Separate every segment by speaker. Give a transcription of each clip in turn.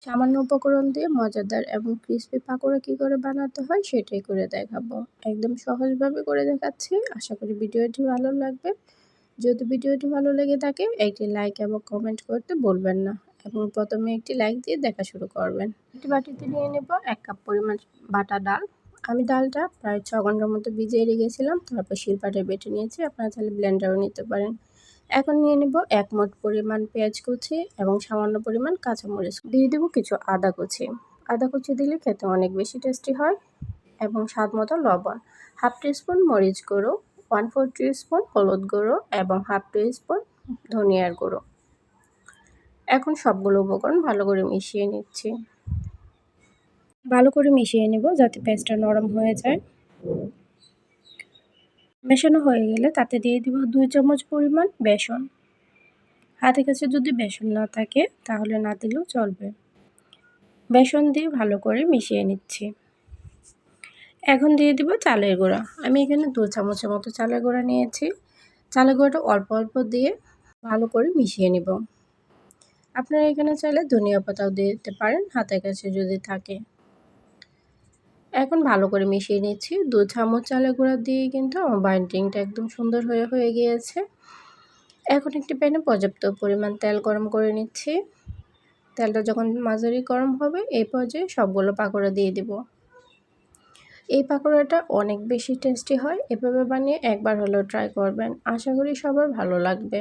Speaker 1: সামান্য উপকরণ দিয়ে মজাদার এবং ক্রিসপি পাকোড়া কী করে বানাতে হয় সেটাই করে দেখাবো। একদম সহজভাবে করে দেখাচ্ছি। আশা করি ভিডিওটি ভালো লাগবে। যদি ভিডিওটি ভালো লেগে থাকে একটি লাইক এবং কমেন্ট করতে ভুলবেন না, এবং প্রথমে একটি লাইক দিয়ে দেখা শুরু করবেন। একটি বাটিতে নিয়ে নেব 1 কাপ পরিমাণ বাটা ডাল। আমি ডালটা প্রায় 6 ঘন্টার মতো ভিজিয়ে রেখেছিলাম, তারপর শিলপাটায় বেটে নিয়েছি। আপনারা চাইলে ব্লেন্ডারও নিতে পারেন। এখন নিয়ে নেব 1 মুঠ পরিমাণ পেঁয়াজ কুচি এবং সামান্য পরিমাণ কাঁচামরিচ। দিয়ে দেবো কিছু আদা কুচি। আদা কুচি দিলে খেতে অনেক বেশি টেস্টি হয়। এবং স্বাদ মতো লবণ, হাফ টিস্পুন মরিচ গুঁড়ো, 1/4 টিস্পুন হলুদ গুঁড়ো এবং হাফ টিস্পুন ধনিয়ার গুঁড়ো। এখন সবগুলো উপকরণ ভালো করে মিশিয়ে নিচ্ছি। ভালো করে মিশিয়ে নেব যাতে পেস্টটা নরম হয়ে যায়। মেশানো হয়ে গেলে তাতে দিয়ে দিব 2 চামচ পরিমাণ বেসন। হাতের কাছে যদি বেসন না থাকে তাহলে না দিলেও চলবে। বেসন দিয়ে ভালো করে মিশিয়ে নিচ্ছি। এখন দিয়ে দিব চালের গুঁড়া। আমি এখানে 2 চামচের মতো চালের গুঁড়া নিয়েছি। চালের গুঁড়াটা অল্প অল্প দিয়ে ভালো করে মিশিয়ে নিব। আপনারা এখানে চাইলে ধনিয়া পাতাও দিয়ে দিতে পারেন হাতের কাছে যদি থাকে। এখন ভালো করে মিশিয়ে নিচ্ছি। 2 চামচ চালের গুঁড়া দিয়ে কিন্তু আমার বাইন্ডিংটা একদম সুন্দর হয়ে গিয়েছে। এখন একটি প্যানে পর্যাপ্ত পরিমাণ তেল গরম করে নিচ্ছি। তেলটা যখন মাঝারি গরম হবে এই পর্যায়ে সবগুলো পাকোড়া দিয়ে দিব। এই পাকোড়াটা অনেক বেশি টেস্টি হয়। এভাবে বানিয়ে একবার হলেও ট্রাই করবেন। আশা করি সবার ভালো লাগবে।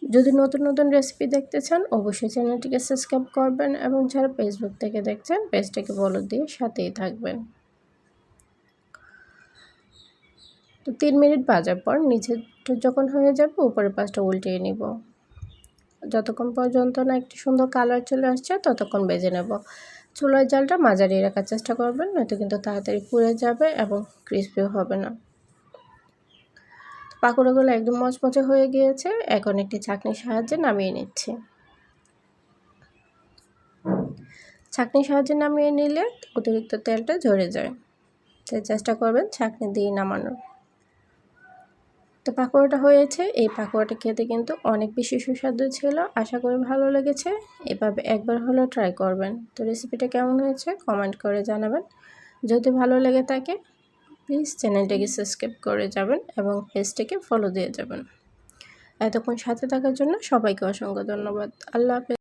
Speaker 1: যদি নতুন নতুন রেসিপি দেখতে চান অবশ্যই চ্যানেলটিকে সাবস্ক্রাইব করবেন, এবং যারা ফেসবুক থেকে দেখছেন পেজটাকে ফলো দিয়ে সাথেই থাকবেন। তো 3 মিনিট ভাজার পর নিচেরটা যখন হয়ে যাবে উপরের পাশটা উল্টিয়ে নিব। যতক্ষণ পর্যন্ত না একটি সুন্দর কালার চলে আসছে ততক্ষণ ভেজে নেব। চুলার জালটা মাঝারি রাখার চেষ্টা করবেন, নয়তো কিন্তু তাড়াতাড়ি পুড়ে যাবে এবং ক্রিসপিও হবে না। পাকোড়াগুলো একদম মচমচে হয়ে গিয়েছে। এখন একটি ছাঁকনির সাহায্যে নামিয়ে নিচ্ছি। ছাঁকনির সাহায্যে নামিয়ে নিলে অতিরিক্ত তেলটা ঝরে যায়, তাই চেষ্টা করবেন ছাঁকনি দিয়ে নামানোর। তো পাকোড়াটা হয়েছে। এই পাকোড়াটা খেতে কিন্তু অনেক বেশি সুস্বাদু ছিল। আশা করি ভালো লেগেছে। এভাবে একবার হলেও ট্রাই করবেন। তো রেসিপিটা কেমন হয়েছে কমেন্ট করে জানাবেন। যদি ভালো লেগে থাকে প্লিজ চ্যানেলটাকে সাবস্ক্রাইব করে যাবেন এবং পেজটাকে ফলো দিয়ে যাবেন। এতক্ষণ সাথে থাকার জন্য সবাইকে অসংখ্য ধন্যবাদ। আল্লাহ হাফেজ।